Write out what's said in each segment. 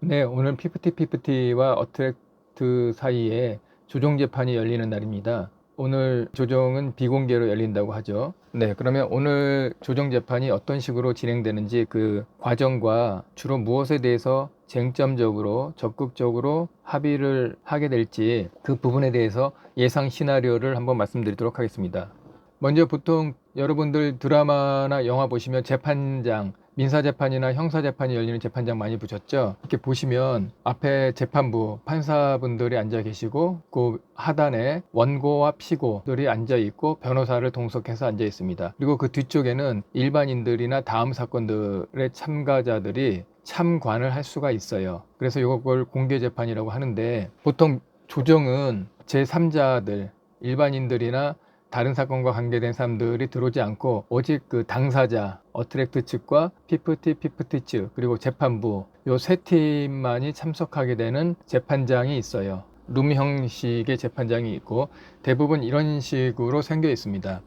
네, 오늘 피프티피프티와 어트랙트 사이에 조정 재판이 열리는 날입니다. 오늘 조정은 비공개로 열린다고 하죠. 네, 그러면 오늘 조정 재판이 어떤 식으로 진행되는지 그 과정과 주로 무엇에 대해서 쟁점적으로 적극적으로 합의를 하게 될지 그 부분에 대해서 예상 시나리오를 한번 말씀드리도록 하겠습니다. 먼저 보통 여러분들 드라마나 영화 보시면 재판장, 민사재판이나 형사재판이 열리는 재판장 많이 보셨죠? 이렇게 보시면 앞에 재판부, 판사분들이 앉아 계시고 그 하단에 원고와 피고들이 앉아 있고 변호사를 동석해서 앉아 있습니다. 그리고 그 뒤쪽에는 일반인들이나 다음 사건들의 참가자들이 참관을 할 수가 있어요. 그래서 이걸 공개재판이라고 하는데 보통 조정은 제3자들, 일반인들이나 다른 사건과 관계된 사람들이 들어오지 않고 오직 그 당사자, 어트랙트 측과 피프티 측, 그리고 재판부 요 세 팀만이 참석하게 되는 재판장이 있어요. 룸 형식의 재판장이 있고 대부분 이런 식으로 생겨 있습니다.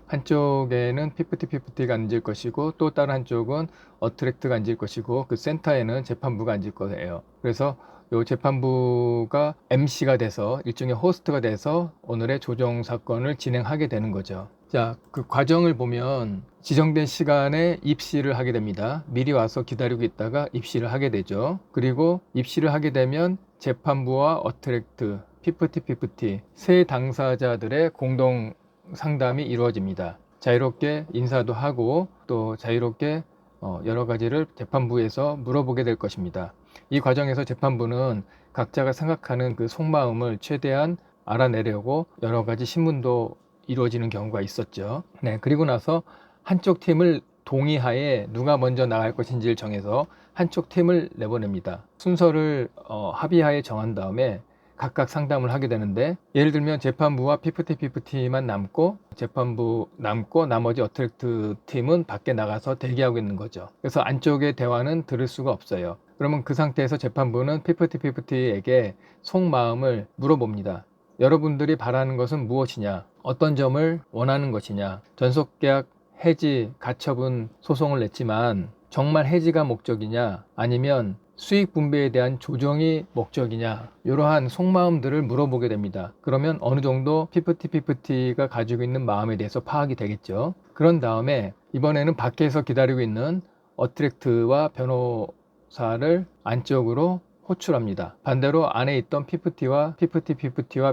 한쪽에는 피프티가 앉을 것이고 또 다른 한쪽은 어트랙트가 앉을 것이고 그 센터에는 재판부가 앉을 거예요. 그래서 요 재판부가 MC가 돼서 일종의 호스트가 돼서 오늘의 조정 사건을 진행하게 되는 거죠. 자, 그 과정을 보면 지정된 시간에 입시를 하게 됩니다. 미리 와서 기다리고 있다가 입시를 하게 되죠. 그리고 입시를 하게 되면 재판부와 어트랙트, 피프티 세 당사자들의 공동 상담이 이루어집니다. 자유롭게 인사도 하고 또 자유롭게 여러 가지를 재판부에서 물어보게 될 것입니다. 이 과정에서 재판부는 각자가 생각하는 그 속마음을 최대한 알아내려고 여러 가지 신문도 이루어지는 경우가 있었죠. 네, 그리고 나서 한쪽 팀을 동의하에 누가 먼저 나갈 것인지를 정해서 한쪽 팀을 내보냅니다. 순서를 합의하에 정한 다음에 각각 상담을 하게 되는데 예를 들면 재판부와 피프티만 남고 재판부 남고 나머지 어트랙트 팀은 밖에 나가서 대기하고 있는 거죠. 그래서 안쪽의 대화는 들을 수가 없어요. 그러면 그 상태에서 재판부는 피프티에게 속마음을 물어봅니다. 여러분들이 바라는 것은 무엇이냐? 어떤 점을 원하는 것이냐? 전속계약 해지, 가처분 소송을 냈지만 정말 해지가 목적이냐? 아니면 수익 분배에 대한 조정이 목적이냐? 이러한 속마음들을 물어보게 됩니다. 그러면 어느 정도 피프티가 가지고 있는 마음에 대해서 파악이 되겠죠. 그런 다음에 이번에는 밖에서 기다리고 있는 어트랙트와 변호사를 안쪽으로 호출합니다. 반대로 안에 있던 피프티와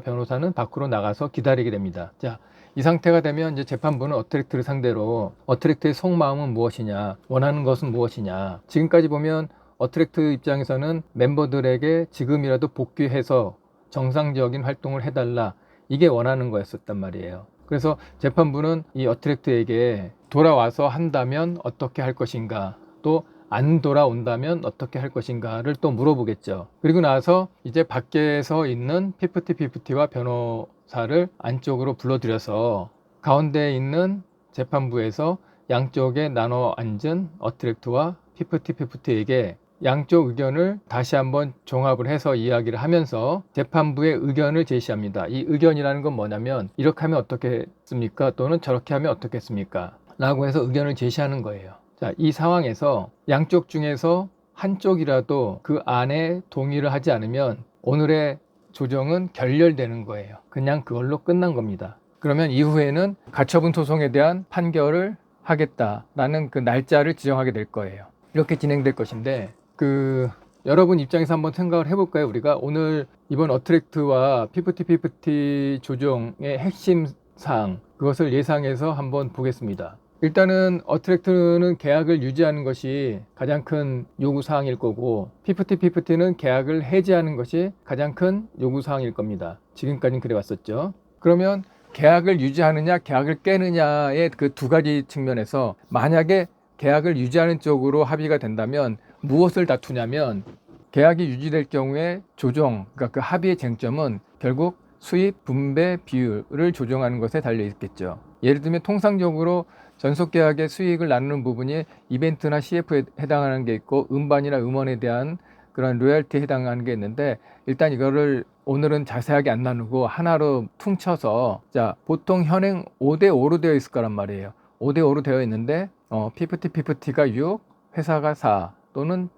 변호사는 밖으로 나가서 기다리게 됩니다. 자, 이 상태가 되면 이제 재판부는 어트랙트를 상대로 어트랙트의 속마음은 무엇이냐, 원하는 것은 무엇이냐. 지금까지 보면 어트랙트 입장에서는 멤버들에게 지금이라도 복귀해서 정상적인 활동을 해달라. 이게 원하는 거였었단 말이에요. 그래서 재판부는 이 어트랙트에게 돌아와서 한다면 어떻게 할 것인가, 또 안 돌아온다면 어떻게 할 것인가를 또 물어보겠죠. 그리고 나서 이제 밖에서 있는 피프티와 변호사를 안쪽으로 불러들여서 가운데에 있는 재판부에서 양쪽에 나눠 앉은 어트랙트와 피프티에게 양쪽 의견을 다시 한번 종합을 해서 이야기를 하면서 재판부의 의견을 제시합니다. 이 의견이라는 건 뭐냐면 이렇게 하면 어떻겠습니까? 또는 저렇게 하면 어떻겠습니까? 라고 해서 의견을 제시하는 거예요. 자, 이 상황에서 양쪽 중에서 한쪽이라도 그 안에 동의를 하지 않으면 오늘의 조정은 결렬되는 거예요. 그냥 그걸로 끝난 겁니다. 그러면 이후에는 가처분 소송에 대한 판결을 하겠다라는 그 날짜를 지정하게 될 거예요. 이렇게 진행될 것인데 여러분 입장에서 한번 생각을 해볼까요? 우리가 오늘 이번 어트랙트와 피프티 조정의 핵심 사항 그것을 예상해서 한번 보겠습니다. 일단은 어트랙트는 계약을 유지하는 것이 가장 큰 요구사항일 거고 피프티는 계약을 해지하는 것이 가장 큰 요구사항일 겁니다. 지금까지는 그래 왔었죠. 그러면 계약을 유지하느냐 계약을 깨느냐의 그 두 가지 측면에서 만약에 계약을 유지하는 쪽으로 합의가 된다면 무엇을 다투냐면 계약이 유지될 경우에 조정, 그러니까 그 합의의 쟁점은 결국 수입 분배 비율을 조정하는 것에 달려 있겠죠. 예를 들면 통상적으로 전속계약의 수익을 나누는 부분이 이벤트나 CF에 해당하는 게 있고 음반이나 음원에 대한 그런 로열티에 해당하는 게 있는데 일단 이거를 오늘은 자세하게 안 나누고 하나로 퉁쳐서 자 보통 현행 5대5로 되어 있을 거란 말이에요. 5대5로 되어 있는데 피프티가 6, 회사가 4 또는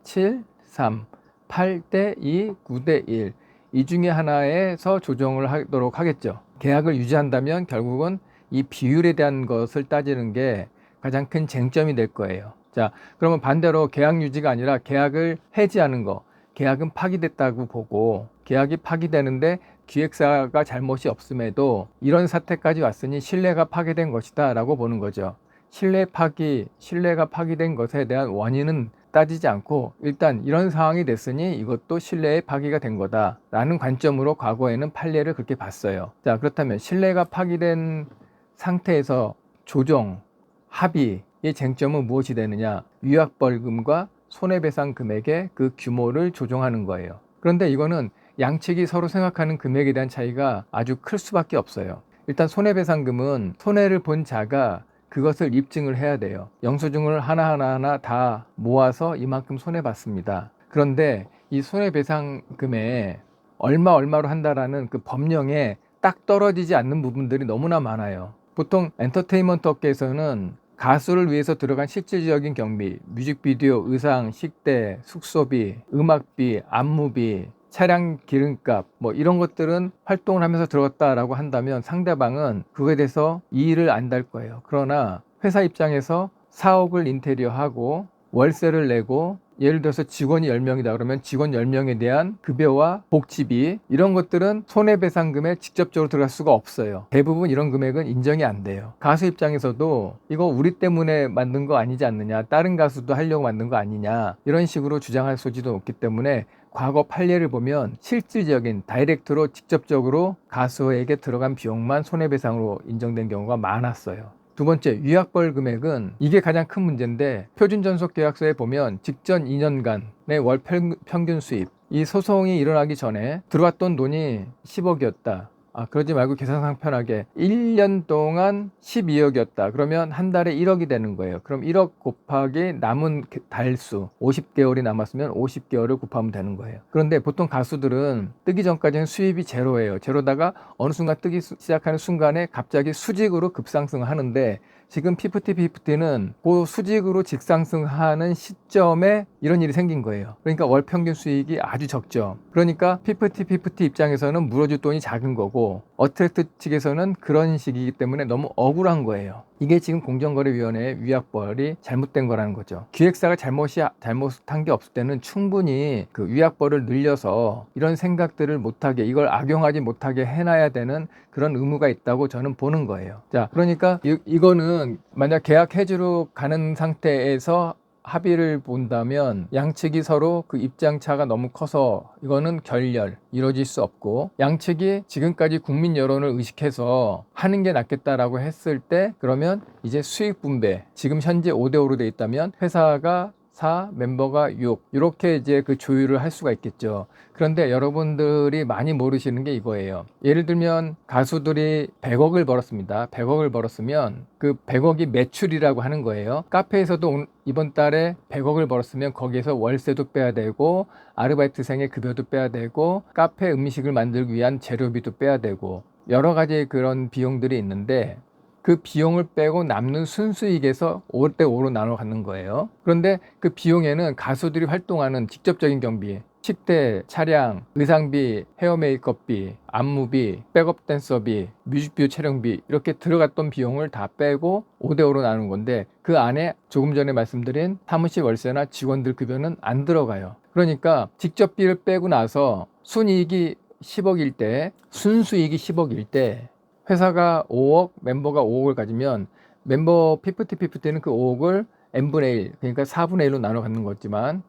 7, 3 8대 2, 9대 1. 이 중에 하나에서 조정을 하도록 하겠죠. 계약을 유지한다면 결국은 이 비율에 대한 것을 따지는 게 가장 큰 쟁점이 될 거예요. 자, 그러면 반대로 계약 유지가 아니라 계약을 해지하는 거, 계약은 파기됐다고 보고, 계약이 파기되는데 기획사가 잘못이 없음에도 이런 사태까지 왔으니 신뢰가 파괴된 것이다 라고 보는 거죠. 신뢰가 파기된 것에 대한 원인은 따지지 않고 일단 이런 상황이 됐으니 이것도 신뢰의 파기가 된 거다 라는 관점으로 과거에는 판례를 그렇게 봤어요. 자, 그렇다면 신뢰가 파기된 상태에서 조정, 합의의 쟁점은 무엇이 되느냐? 위약벌금과 손해배상 금액의 그 규모를 조정하는 거예요. 그런데 이거는 양측이 서로 생각하는 금액에 대한 차이가 아주 클 수밖에 없어요. 일단 손해배상금은 손해를 본 자가 그것을 입증을 해야 돼요. 영수증을 하나하나 다 모아서 이만큼 손해봤습니다. 그런데 이 손해배상금에 얼마로 한다라는 그 법령에 딱 떨어지지 않는 부분들이 너무나 많아요. 보통 엔터테인먼트 업계에서는 가수를 위해서 들어간 실질적인 경비, 뮤직비디오, 의상, 식대, 숙소비, 음악비, 안무비, 차량 기름값 뭐 이런 것들은 활동을 하면서 들어갔다라고 한다면 상대방은 그거에 대해서 이의를 안 달 거예요. 그러나 회사 입장에서 사옥을 인테리어하고 월세를 내고 예를 들어서 직원이 10명이다 그러면 직원 10명에 대한 급여와 복지비 이런 것들은 손해배상금에 직접적으로 들어갈 수가 없어요. 대부분 이런 금액은 인정이 안 돼요. 가수 입장에서도 이거 우리 때문에 만든 거 아니지 않느냐, 다른 가수도 하려고 만든 거 아니냐 이런 식으로 주장할 소지도 없기 때문에 과거 판례를 보면 실질적인 다이렉트로 직접적으로 가수에게 들어간 비용만 손해배상으로 인정된 경우가 많았어요. 두 번째, 위약벌 금액은 이게 가장 큰 문제인데 표준전속계약서에 보면 직전 2년간의 월 평균 수입, 이 소송이 일어나기 전에 들어왔던 돈이 10억이었다. 그러지 말고 계산상 편하게 1년 동안 12억이었다. 그러면 한 달에 1억이 되는 거예요. 그럼 1억 곱하기 남은 달수 50개월이 남았으면 50개월을 곱하면 되는 거예요. 그런데 보통 가수들은 뜨기 전까지는 수입이 제로예요. 제로다가 어느 순간 뜨기 시작하는 순간에 갑자기 수직으로 급상승하는데 지금 피프티는 그 수직으로 직상승하는 시점에 이런 일이 생긴 거예요. 그러니까 월 평균 수익이 아주 적죠. 그러니까 피프티 입장에서는 물어줄 돈이 작은 거고 어트랙트 측에서는 그런 식이기 때문에 너무 억울한 거예요. 이게 지금 공정거래위원회의 위약벌이 잘못된 거라는 거죠. 기획사가 잘못한 게 없을 때는 충분히 그 위약벌을 늘려서 이런 생각들을 못하게 이걸 악용하지 못하게 해놔야 되는 그런 의무가 있다고 저는 보는 거예요. 자, 그러니까 이거는 만약 계약 해지로 가는 상태에서 합의를 본다면 양측이 서로 그 입장차가 너무 커서 이거는 결렬 이루어질 수 없고 양측이 지금까지 국민 여론을 의식해서 하는 게 낫겠다라고 했을 때 그러면 이제 수익 분배 지금 현재 5대5로 돼 있다면 회사가 4, 멤버가 6 이렇게 이제 그 조율을 할 수가 있겠죠. 그런데 여러분들이 많이 모르시는 게 이거예요. 예를 들면 가수들이 100억을 벌었습니다. 100억을 벌었으면 그 100억이 매출이라고 하는 거예요. 카페에서도 이번 달에 100억을 벌었으면 거기에서 월세도 빼야 되고 아르바이트생의 급여도 빼야 되고 카페 음식을 만들기 위한 재료비도 빼야 되고 여러 가지 그런 비용들이 있는데 그 비용을 빼고 남는 순수익에서 5대5로 나눠 갖는 거예요. 그런데 그 비용에는 가수들이 활동하는 직접적인 경비, 식대, 차량, 의상비, 헤어 메이크업비, 안무비, 백업 댄서비, 뮤직비디오 촬영비 이렇게 들어갔던 비용을 다 빼고 5대5로 나누는 건데 그 안에 조금 전에 말씀드린 사무실 월세나 직원들 급여는 안 들어가요. 그러니까 직접비를 빼고 나서 순이익이 10억일 때, 순수익이 10억일 때 회사가 5억, 멤버가 5억을 가지면 멤버 피프티는 그 5억을 n분의 1, 그러니까 4분의 1로 나눠 갖는 거지만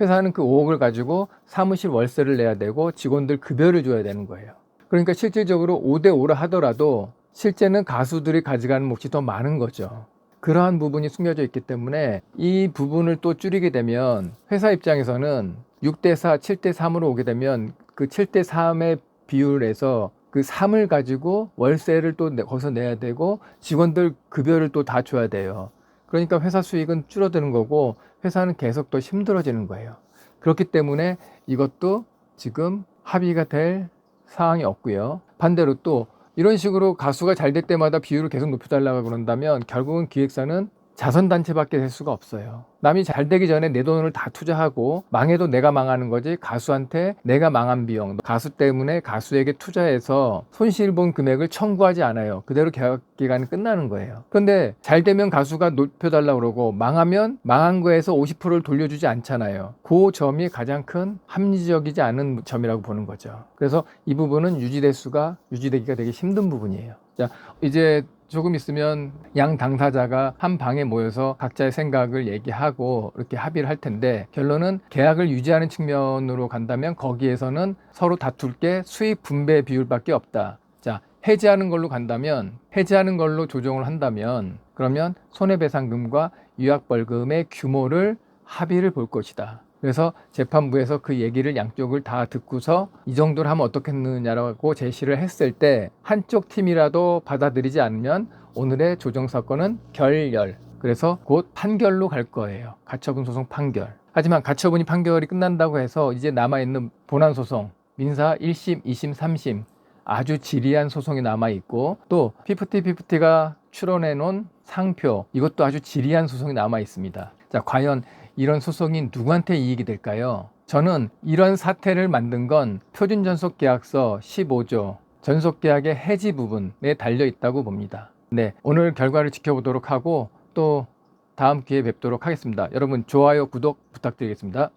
회사는 그 5억을 가지고 사무실 월세를 내야 되고 직원들 급여를 줘야 되는 거예요. 그러니까 실질적으로 5대5를 하더라도 실제는 가수들이 가져가는 몫이 더 많은 거죠. 그러한 부분이 숨겨져 있기 때문에 이 부분을 또 줄이게 되면 회사 입장에서는 6대4, 7대3으로 오게 되면 그 7대3의 비율에서 그 3을 가지고 월세를 또 거기서 내야 되고 직원들 급여를 또 다 줘야 돼요. 그러니까 회사 수익은 줄어드는 거고 회사는 계속 더 힘들어지는 거예요. 그렇기 때문에 이것도 지금 합의가 될 사항이 없고요. 반대로 또 이런 식으로 가수가 잘 될 때마다 비율을 계속 높여달라고 그런다면 결국은 기획사는 자선단체밖에 될 수가 없어요. 남이 잘 되기 전에 내 돈을 다 투자하고 망해도 내가 망하는 거지, 가수한테 내가 망한 비용, 가수 때문에 가수에게 투자해서 손실 본 금액을 청구하지 않아요. 그대로 계약 기간이 끝나는 거예요. 그런데 잘 되면 가수가 높여달라고 그러고 망하면 망한 거에서 50%를 돌려주지 않잖아요. 그 점이 가장 큰 합리적이지 않은 점이라고 보는 거죠. 그래서 이 부분은 유지되기가 되게 힘든 부분이에요. 자, 이제 조금 있으면 양 당사자가 한 방에 모여서 각자의 생각을 얘기하고 이렇게 합의를 할 텐데, 결론은 계약을 유지하는 측면으로 간다면 거기에서는 서로 다툴 게 수익 분배 비율밖에 없다. 자, 해지하는 걸로 간다면, 해지하는 걸로 조정을 한다면, 그러면 손해배상금과 유약벌금의 규모를 합의를 볼 것이다. 그래서 재판부에서 그 얘기를 양쪽을 다 듣고서 이 정도를 하면 어떻겠느냐라고 제시를 했을 때, 한쪽 팀이라도 받아들이지 않으면 오늘의 조정사건은 결렬, 그래서 곧 판결로 갈 거예요. 가처분 소송 판결. 하지만 가처분이 판결이 끝난다고 해서 이제 남아있는 본안소송, 민사 1심, 2심, 3심 아주 지리한 소송이 남아있고, 또 피프티가 추론해 놓은 상표, 이것도 아주 지리한 소송이 남아있습니다. 자, 과연 이런 소송이 누구한테 이익이 될까요? 저는 이런 사태를 만든 건 표준전속계약서 15조 전속계약의 해지 부분에 달려 있다고 봅니다. 네, 오늘 결과를 지켜보도록 하고 또 다음 기회에 뵙도록 하겠습니다. 여러분 좋아요, 구독 부탁드리겠습니다.